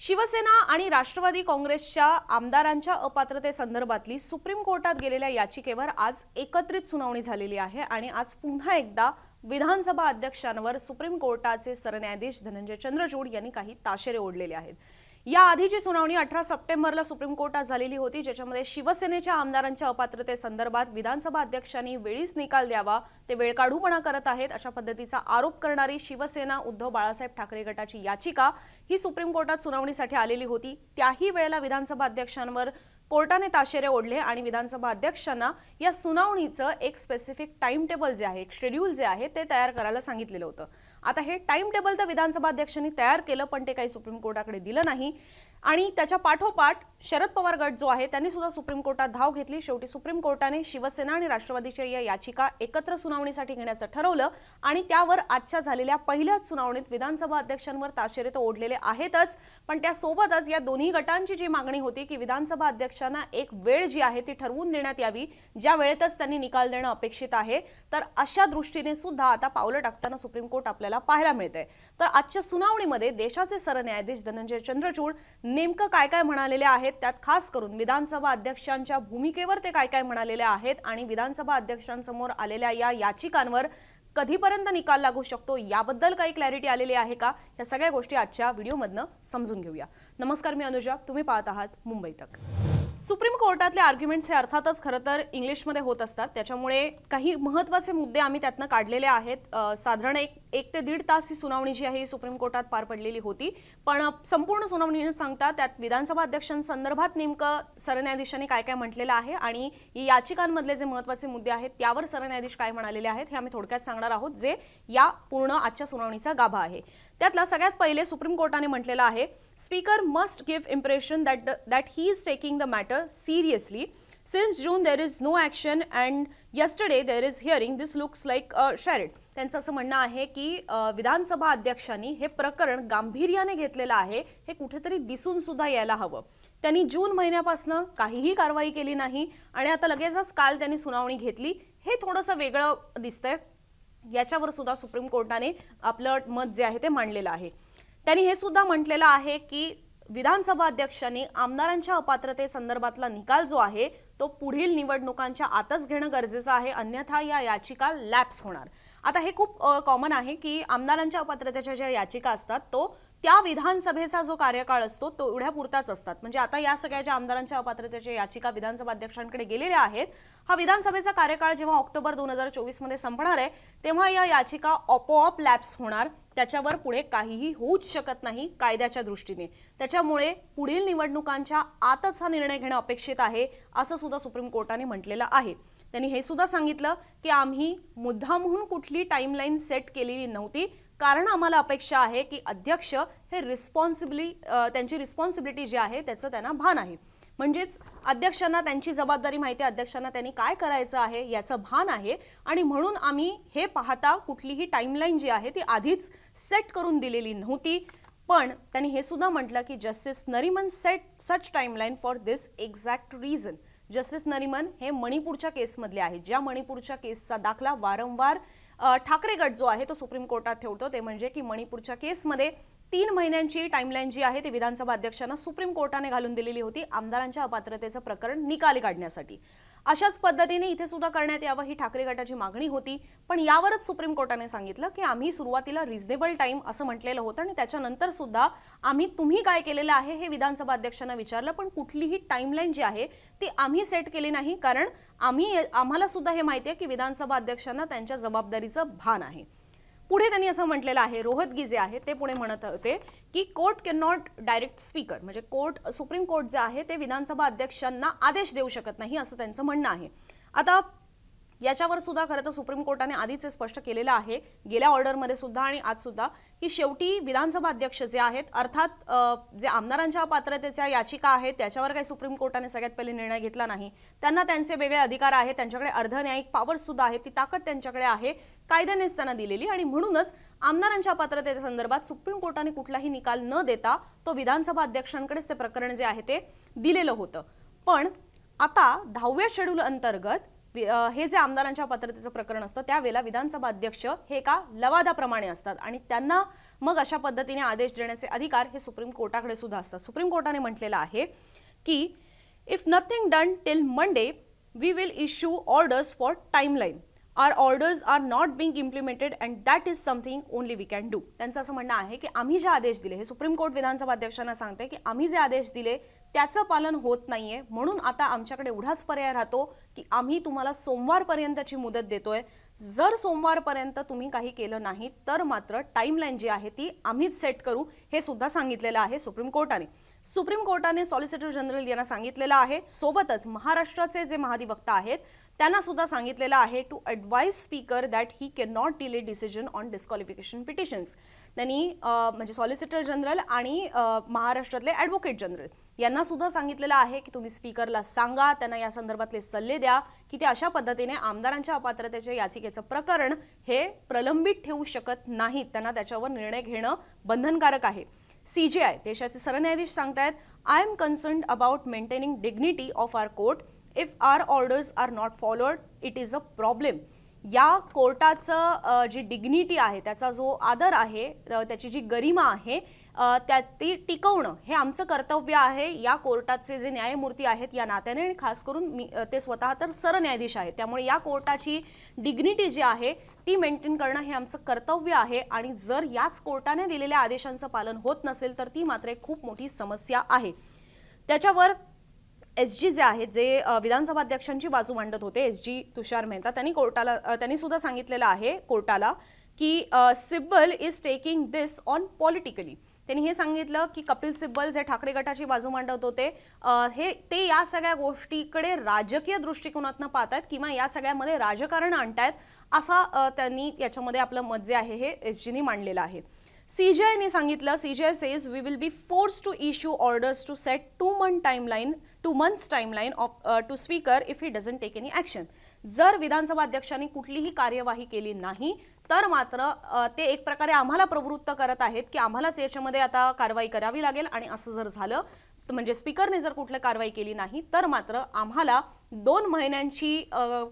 शिवसेना आणि राष्ट्रवादी काँग्रेसच्या आमदारांच्या अपात्रतेसंदर्भातली सुप्रीम कोर्टात गेलेल्या याचिकेवर आज एकत्रित सुनावणी झालेली आहे आणि आज पुन्हा एकदा विधानसभा अध्यक्षांवर सुप्रीम कोर्टाचे सरन्यायाधीश धनंजय चंद्रचूड यांनी काही ताशेरे ओढलेले आहेत। या आधीची सुनावणी 18 सप्टेंबरला सुप्रीम कोर्टात झालेली होती, ज्याच्यामध्ये शिवसेनेच्या आमदारांच्या अपात्रतेसंदर्भात विधानसभा अध्यक्षांनी वेळीच निकाल द्यावा, ते वेळकाढूपणा करत आहेत अशा पद्धतीचा आरोप करणारी शिवसेना उद्धव बाळासाहेब ठाकरे गटाची याचिका ही सुप्रीम कोर्टात सुनावणीसाठी आलेली होती। त्याही वेळेला विधानसभा अध्यक्षांवर कोर्टाने ताशेरे ओढले आणि विधानसभा अध्यक्षांना या सुनावणीचं एक स्पेसिफिक टाइम टेबल जे आहे, एक शेड्यूल जे आहे ते तयार करायला सांगितलेलं होतं। आता हे टाइम टेबल तर विधानसभा अध्यक्षांनी तयार केलं, पण ते काही सुप्रीम कोर्टाकडे दिलं नाही आणि त्याच्या पाठोपाठ शरद पवार गट जो आहे त्यांनी सुद्धा सुप्रीम कोर्टात धाव घेतली। शेवटी सुप्रीम कोर्टाने शिवसेना आणि राष्ट्रवादीच्या या याचिका एकत्र सुनावणीसाठी घेण्याचं ठरवलं आणि त्यावर आजच्या झालेल्या पहिल्याच सुनावणीत विधानसभा अध्यक्षांवर ताशेरे तर ओढलेले आहेतच, पण त्यासोबतच या दोन्ही गटांची जी मागणी होती की विधानसभा अध्यक्षांना एक वेळ जी आहे ती ठरवून देण्यात यावी, ज्या वेळेतच त्यांनी निकाल देणं अपेक्षित आहे, तर अशा दृष्टीने सुद्धा आता पावलं टाकताना सुप्रीम कोर्ट आपल्याला पाहायला मिळतंय। तर आजच्या सुनावणीमध्ये देशाचे सरन्यायाधीश धनंजय चंद्रचूड नेमकं काय काय म्हणालेले आहेत, त्यात खास करून विधानसभा अध्यक्षांच्या भूमिकेवर ते काय काय म्हणालेले आहेत आणि विधानसभा अध्यक्षांसमोर आलेल्या या याचिकांवर कधीपर्यंत निकाल लागू शकतो याबद्दल काही क्लॅरिटी आलेली आहे का, या सगळ्या गोष्टी आजच्या व्हिडिओमधनं समजून घेऊया। नमस्कार, मी अनुजा, तुम्ही पाहत आहात मुंबई तक। सुप्रीम कोर्टातले आर्ग्युमेंट्स हे अर्थातच खरं तर इंग्लिशमध्ये होत असतात, त्याच्यामुळे काही महत्त्वाचे मुद्दे आम्ही त्यातनं काढलेले आहेत। साधारण एक ते दीड तास ही सुनावणी जी आहे सुप्रीम कोर्टात पार पडलेली होती, पण संपूर्ण सुनावणी न सांगता त्यात विधानसभा अध्यक्षांसंदर्भात नेमकं सरन्यायाधीशांनी काय काय म्हटलेलं आहे आणि याचिकांमधले जे महत्त्वाचे मुद्दे आहेत त्यावर सरन्यायाधीश काय म्हणालेले आहेत हे आम्ही थोडक्यात सांगणार आहोत, जे या पूर्ण आजच्या सुनावणीचा गाभा आहे। त्यातला सगळ्यात पहिले सुप्रीम कोर्टाने म्हटलेलं आहे, speaker must give impression that he is taking the matter seriously. Since June there is no action and yesterday there is hearing. This looks like a charade. त्यांचं असं म्हणणं आहे की विधानसभा अध्यक्षांनी हे प्रकरण गांभीर्याने घेतलेलं आहे, हे कुठेतरी दिसून सुद्धा यायला हवं। त्यांनी जून महिन्यापासून काहीही कारवाई केली नाही आणि आता लगेचच काल त्यांनी सुनावणी घेतली, हे थोडंसं वेगळं दिसतंय। याच्यावर सुद्धा सुप्रीम कोर्टाने आपलं मत जे आहे ते मांडलेलं आहे। त्यांनी हे सुद्धा म्हटलेलं आहे की विधानसभा अध्यक्षांनी आमदारांच्या अपात्रतेसंदर्भातला निकाल जो आहे तो पुढील निवडणुकांच्या आतच घेणं गरजेचं आहे, अन्यथा या याचिका लॅप्स होणार। आता हे खूप कॉमन आहे की आमदारांच्या अपात्रतेच्या ज्या याचिका असतात तो त्या विधानसभेचा जो कार्यकाळ असतो तो एवढ्यापुरताच असतात। म्हणजे आता या सगळ्या ज्या आमदारांच्या अपात्रतेच्या याचिका विधानसभा अध्यक्षांकडे गेलेल्या आहेत, हा विधानसभेचा कार्यकाळ जेव्हा ऑक्टोबर 2024 मध्ये संपणार आहे तेव्हा या याचिका आपोआप लॅप्स होणार, त्याच्यावर पुढे काहीही होऊच शकत नाही कायद्याच्या दृष्टीने। त्याच्यामुळे पुढील निवडणुकांच्या आतच हा निर्णय घेणं अपेक्षित आहे, असं सुद्धा सुप्रीम कोर्टाने म्हटलेलं आहे। त्यांनी हे सुद्धा सांगितलं की आम्ही मुद्दामहून कुठली टाइमलाईन सेट केलेली नव्हती, कारण आम्हाला अपेक्षा आहे की अध्यक्ष हे त्यांची रिस्पॉन्सिबिलिटी जी आहे त्याचं त्यांना भान आहे। म्हणजेच अध्यक्षांना त्यांची जबाबदारी माहिती आहे, अध्यक्षांना त्यांनी काय करायचं आहे याचं भान आहे आणि म्हणून आम्ही हे पाहता कुठलीही टाइमलाईन जी आहे ती आधीच सेट करून दिलेली नव्हती। पण त्यांनी हे सुद्धा म्हटलं की justice Nariman set such timeline for this exact reason. Justice Nariman हे मणिपूरच्या केसमधले आहेत, ज्या मणिपूरच्या केसचा दाखला वारंवार ठाकरे गट जो आहे तो सुप्रीम कोर्टात ठेवतो, ते म्हणजे की मणिपूरच्या केसमध्ये 3 महिन्यांची टाइमलाईन जी आहे ती विधानसभा अध्यक्षांना सुप्रीम कोर्टाने घालून दिलेली होती आमदारांच्या अपात्रतेचं प्रकरण निकाली काढण्यासाठी। अशाच पद्धतीने इथे सुद्धा करण्यात यावं ही ठाकरे गटाची मागणी होती, पण यावरच सुप्रीम कोर्टाने सांगितलं की आम्ही सुरुवातीला रिझनेबल टाइम असं म्हटलेलं होतं आणि त्याच्यानंतर सुद्धा तुम्ही काय केलेलं आहे हे विधानसभा अध्यक्षांना विचारलं, पण कुठलीही टाइमलाईन जी आहे ती आम्ही सेट केली नाही, कारण आम्हाला सुद्धा हे माहिती आहे की विधानसभा अध्यक्षांना त्यांच्या जबाबदारीचं भान आहे। पुढे त्यांनी असं म्हटलेलं आहे, रोहतगी जे आहे ते पुढे म्हणत होते की court can not direct speaker, म्हणजे सुप्रीम कोर्ट जे आहे ते विधानसभा अध्यक्षांना आदेश देऊ शकत नाही असं त्यांचं म्हणणं आहे। आता याच्यावर सुद्धा खरं तर सुप्रीम कोर्टाने आधीच स्पष्ट केलेलं आहे, गेल्या ऑर्डरमध्ये सुद्धा आणि आज सुद्धा, की शेवटी विधानसभा अध्यक्ष जे आहेत, अर्थात जे आमदारांच्या अपात्रतेच्या याचिका आहेत त्याच्यावर काही सुप्रीम कोर्टाने सगळ्यात पहिले निर्णय घेतला नाही। त्यांना त्यांचे वेगळे अधिकार आहेत, त्यांच्याकडे अर्धन्यायिक पॉवर सुद्धा आहे, ती ताकद त्यांच्याकडे आहे, कायद्यानेच त्यांना दिलेली, आणि म्हणूनच आमदारांच्या अपात्रतेच्या संदर्भात सुप्रीम कोर्टाने कुठलाही निकाल न देता तो विधानसभा अध्यक्षांकडेच ते प्रकरण जे आहे ते दिलेलं होतं। पण आता 10व्या शेड्यूल अंतर्गत हे जे आमदारांच्या पात्रतेचं प्रकरण असतं त्यावेळेला विधानसभा अध्यक्ष हे एका लवादाप्रमाणे असतात आणि त्यांना मग अशा पद्धतीने आदेश देण्याचे अधिकार हे सुप्रीम कोर्टाकडे सुद्धा असतात. सुप्रीम कोर्टाने म्हटलेलं आहे की if nothing done till Monday we will issue orders for timeline. Our orders are not being implemented and that is something only we can do. त्यांचं असं म्हणणं आहे की आम्ही जे आदेश दिले, हे सुप्रीम कोर्ट विधानसभा अध्यक्षांना सांगते की आम्ही जे आदेश दिले त्याचं पालन होत नाहीये, म्हणून आता आमच्याकडे एवढाच पर्याय राहतो की आम्ही तुम्हाला सोमवारपर्यंतची मुदत देतोय. जर सोमवारपर्यंत तुम्ही काही केलं नाही तर मात्र टाइमलाइन जी आहे ती आम्हीच सेट करू, हे सुद्धा सांगितलेलं आहे सुप्रीम कोर्टाने. सुप्रीम कोर्टाने सॉलिसिटर जनरल यांना सांगितलेलं आहे, सोबतच महाराष्ट्राचे जे महाधिवक्ता आहेत त्यांना सुद्धा सांगितलेलं आहे to advise speaker that he can not delay decision on disqualification petitions. त्यांनी म्हणजे सॉलिसिटर जनरल आणि महाराष्ट्रातले ॲडव्होकेट जनरल यांना सुद्धा सांगितलेलं आहे की तुम्ही स्पीकरला सांगा, त्यांना या संदर्भातले सल्ले द्या की ते अशा पद्धतीने आमदारांच्या अपात्रतेच्या याचिकेचं प्रकरण हे प्रलंबित ठेवू शकत नाहीत, त्यांना त्याच्यावर निर्णय घेणं बंधनकारक आहे. CJI देशाचे सरन्यायाधीश सांगतायत, I am concerned about maintaining dignity of our court. If our orders are not followed it is a problem. या कोर्टाचं जी डिग्निटी आहे, त्याचा जो आदर आहे, त्याची जी गरिमा आहे ती टिकवणं हे आमचं कर्तव्य आहे. या कोर्टाचे जे न्यायमूर्ती आहेत या नात्याने, आणि खास करून ते स्वतः तर सरन्यायाधीश आहेत, त्यामुळे या कोर्टाची डिग्निटी जी आहे ती मेंटेन करणं हे आमचं कर्तव्य आहे. आणि जर याच कोर्टाने दिलेल्या आदेशांचं पालन होत नसेल तर ती मात्र एक खूप मोठी समस्या आहे. त्याच्यावर SG जे आहेत, जे विधानसभा अध्यक्षांची बाजू मांडत होते, SG तुषार मेहता, त्यांनी सुद्धा सांगितलेलं आहे कोर्टाला की Sibal is taking this on politically. त्यांनी हे सांगितलं की कपिल सिब्बल जे ठाकरे गटाची बाजू मांडत होते ते या सगळ्या गोष्टीकडे राजकीय दृष्टिकोनातून पाहतात किंवा या सगळ्यामध्ये राजकारण आणतायत, असा त्यांनी याच्यामध्ये आपलं मत जे आहे हे SGनी मांडलेलं आहे. CJIने सांगितलं, CJI says we will be forced to issue orders to set 2 months timeline to speaker if he doesn't take any action. जर विधानसभा अध्यक्षांनी कुठलीही कार्यवाही केली नाही तर मात्र ते एक प्रकारे आम्हाला प्रवृत्त करत आहेत की आम्हालाच याच्यामध्ये आता कारवाई करावी लागेल, आणि असं जर झालं म्हणजे स्पीकरने जर कुठली कारवाई केली नाही तर मात्र आम्हाला 2 महिन्यांची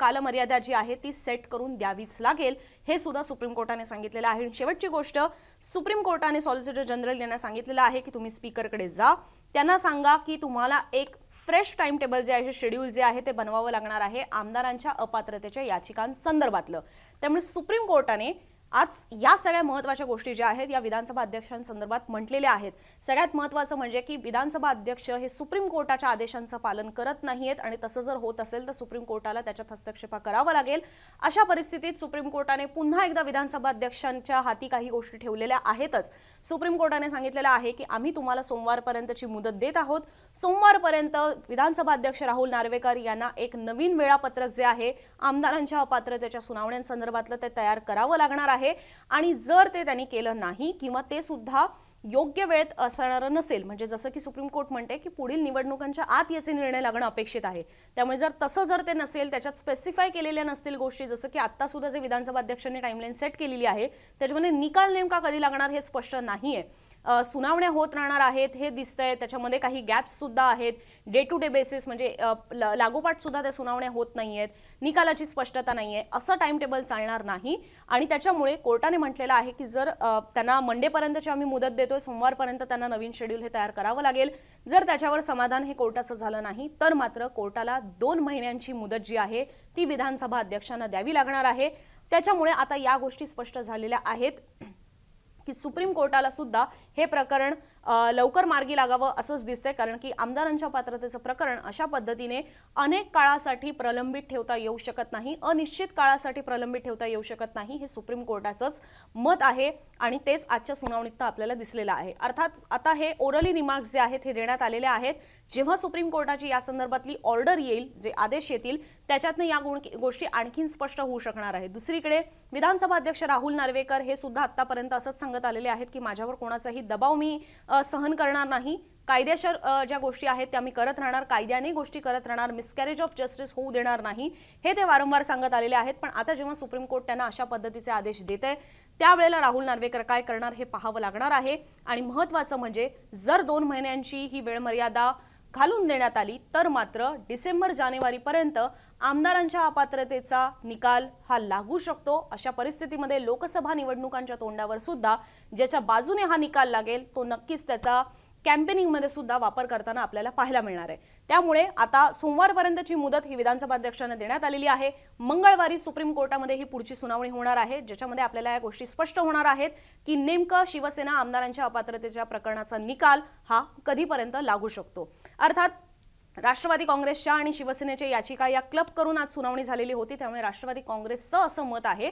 कालमर्यादा जी आहे ती सेट करून द्यावीच लागेल, हे सुद्धा सुप्रीम कोर्टाने सांगितलेलं आहे. शेवटची गोष्ट, सुप्रीम कोर्टाने सॉलिसिटर जनरल यांना सांगितलेलं आहे की तुम्ही स्पीकरकडे जा, त्यांना सांगा की तुम्हाला एक फ्रेश टाइम टेबल जे आहे, शेड्यूल जे आहे ते बनवावं लागणार आहे आमदारांच्या अपात्रतेच्या याचिकांसंदर्भातलं. त्यामुळे सुप्रीम कोर्टाने आज या सगळ्या महत्त्वाच्या गोष्टी ज्या आहेत या विधानसभा अध्यक्षांसंदर्भात म्हटलेल्या आहेत. सगळ्यात महत्त्वाचं म्हणजे की विधानसभा अध्यक्ष हे सुप्रीम कोर्टाच्या आदेशांचं पालन करत नाहीत, आणि तसं जर होत असेल तर सुप्रीम कोर्टाला त्याच्यात हस्तक्षेप करावा लागेल. अशा परिस्थितीत सुप्रीम कोर्टाने पुन्हा एकदा विधानसभा अध्यक्षांच्या हाती काही गोष्टी ठेवलेल्या आहेतच. सुप्रीम कोर्टाने सांगितलेलं आहे की आम्ही तुम्हाला सोमवारपर्यंतची मुदत देत आहोत. सोमवारपर्यंत विधानसभा अध्यक्ष राहुल नार्वेकर यांना एक नवीन वेळापत्रक जे आहे आमदारांच्या अपात्रतेच्या सुनावण्यांसंदर्भातलं ते तयार करावं लागणार आहे. आणि जर ते त्यांनी केलं नाही किंवा ते सुद्धा योग्य वेळेत असणार नसेल, म्हणजे जसं की सुप्रीम कोर्ट म्हणते की पुढील निवडणुकांच्या आत याचे निर्णय लागणं अपेक्षित आहे, त्यामुळे जर ते नसेल, त्याच्यात स्पेसिफाय केलेल्या नसतील गोष्टी, जसं की आता सुद्धा जे विधानसभा अध्यक्षांनी टाइमलाइन सेट केलेली आहे त्याच्यामध्ये निकाल नेमका कधी लागणार हे स्पष्ट नाहीये. सुनावण्या होत राहणार आहेत हे दिसतंय, त्याच्यामध्ये काही गॅप्स सुद्धा आहेत. डे टू डे बेसिस म्हणजे लागोपाठ सुद्धा त्या सुनावण्या होत नाहीयेत, निकालाची स्पष्टता नाहीये, असं टाइम टेबल चालणार नाही. आणि त्याच्यामुळे कोर्टाने म्हटलेलं आहे की जर त्यांना मंडेपर्यंतची आम्ही मुदत देतोय, सोमवारपर्यंत त्यांना नवीन शेड्यूल हे तयार करावं लागेल. जर त्याच्यावर समाधान हे कोर्टाचं झालं नाही तर मात्र कोर्टाला 2 महिन्यांची मुदत जी आहे ती विधानसभा अध्यक्षांना द्यावी लागणार आहे. त्याच्यामुळे आता या गोष्टी स्पष्ट झालेल्या आहेत की सुप्रीम कोर्टाला सुद्धा हे प्रकरण लवकर मार्गी लागावं असंच दिसतंय, कारण की आमदारांच्या पात्रतेचं प्रकरण अशा पद्धतीने अनेक काळासाठी प्रलंबित ठेवता येऊ शकत नाही, अनिश्चित काळासाठी प्रलंबित ठेवता येऊ शकत नाही, हे सुप्रीम कोर्टाचंच मत आहे. आणि तेच आजच्या सुनावणीत आपल्याला दिसलेलं आहे. अर्थात आता हे ओरली रिमार्क्स जे आहेत हे देण्यात आलेले आहेत. जेव्हा सुप्रीम कोर्टाची या संदर्भातली ऑर्डर येईल, जे आदेश येतील, त्याच्यातनं या गोष्टी आणखीन स्पष्ट होऊ शकणार आहेत. दुसरीकडे विधानसभा अध्यक्ष राहुल नार्वेकर हे सुद्धा आतापर्यंत असंच सांगत आलेले आहेत की माझ्यावर कोणाचाही दबाव मी सहन करणार नाही, कायदेशीर ज्या गोष्टी आहेत त्या मी करत राहणार, कायद्याने गोष्टी करत राहणार, मिसकॅरेज ऑफ जस्टिस होऊ देणार नाही, हे ते वारंवार सांगत आलेले आहेत. पण आता जेव्हा सुप्रीम कोर्ट त्यांना अशा पद्धतीचे आदेश देते त्यावेळेला राहुल नार्वेकर काय करणार हे पाहावं लागणार आहे. आणि महत्त्वाचं म्हणजे जर 2 महिन्यांची ही वेळ मर्यादा घालून देण्यात आली तर मात्र डिसेंबर-जानेवारीपर्यंत आमदारांच्या अपात्रतेचा निकाल हा लागू शकतो। अशा परिस्थितीमध्ये लोकसभा निवडणुकांच्या तोंडावर सुद्धा ज्याच्या बाजूने हा निकाल लागेल तो नक्कीच त्याचा कॅम्पेनिंग मध्ये सुद्धा वापर करताना आपल्याला पाहायला मिळणार आहे। त्यामुळे आता सोमवारपर्यंतची मुदत ही विधानसभा अध्यक्षांना देण्यात आलेली आहे। मंगळवारी सुप्रीम कोर्टामध्ये ही पुढची सुनावणी होणार आहे, ज्याच्यामध्ये आपल्याला या गोष्टी स्पष्ट होणार आहेत की नेमकं शिवसेना आमदारांच्या अपात्रतेच्या प्रकरणाचा निकाल हा कधीपर्यंत लागू शकतो। अर्थात राष्ट्रवादी काँग्रेसच्या आणि शिवसेनेच्या याचिका या क्लब करून आज सुनावणी झालेली होती, त्यामुळे राष्ट्रवादी काँग्रेसचं असं मत आहे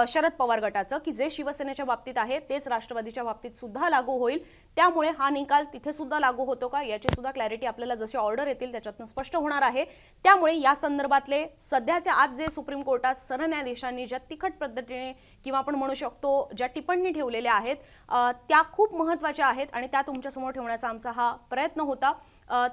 शरद पवार गटाचं की जे शिवसेनेच्या बाबतीत आहे तेच राष्ट्रवादीच्या बाबतीत सुद्धा लागू होईल। त्यामुळे हा निकाल तिथे सुद्धा लागू होतो का याची सुद्धा क्लॅरिटी आपल्याला जशी ऑर्डर येतील त्याच्यातून स्पष्ट होणार आहे। त्यामुळे या संदर्भातले सध्याचे आज जे सुप्रीम कोर्टात सरन्यायाधीशांनी ज्या तिखट पद्धतीने किंवा आपण म्हणू शकतो ज्या टिप्पणी ठेवलेल्या आहेत त्या खूप महत्त्वाच्या आहेत आणि त्या तुमच्या समोर ठेवण्याचा आमचा हा प्रयत्न होता।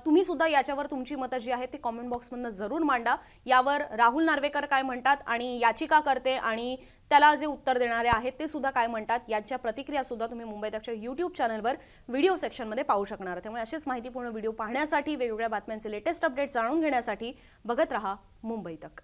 तुम्ही सुद्धा याच्यावर तुमची मतं जी आहेत ती कमेंट बॉक्समधून जरूर मांडा। यावर राहुल नार्वेकर काय म्हणतात आणि याचिका करते आणि त्याला जे उत्तर देणारे आहेत ते सुद्धा काय म्हणतात याच्या प्रतिक्रिया सुद्धा तुम्ही मुंबई तकच्या YouTube चॅनलवर व्हिडिओ सेक्शनमध्ये पाहू शकणार आहात। त्यामुळे असेच माहितीपूर्ण व्हिडिओ पाहण्यासाठी वेगवेगळ्या बातम्यांचे लेटेस्ट अपडेट जाणून घेण्यासाठी बघत रहा मुंबई तक।